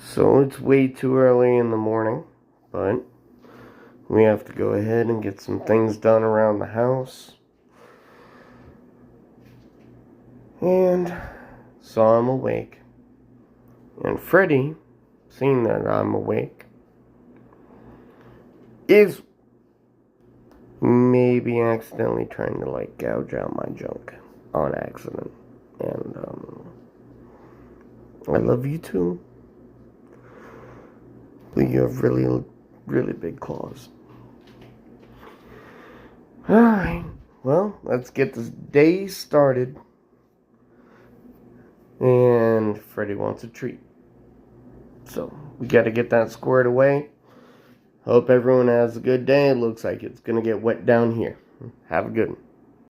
So it's way too early in the morning, but we have to go ahead and get some things done around the house. And so I'm awake. And Freddy, seeing that I'm awake, is maybe accidentally trying to gouge out my junk on accident. And I love you too. But you have really, really big claws. Alright, well, let's get this day started. And Freddy wants a treat. So, we gotta get that squared away. Hope everyone has a good day. It looks like it's gonna get wet down here. Have a good one.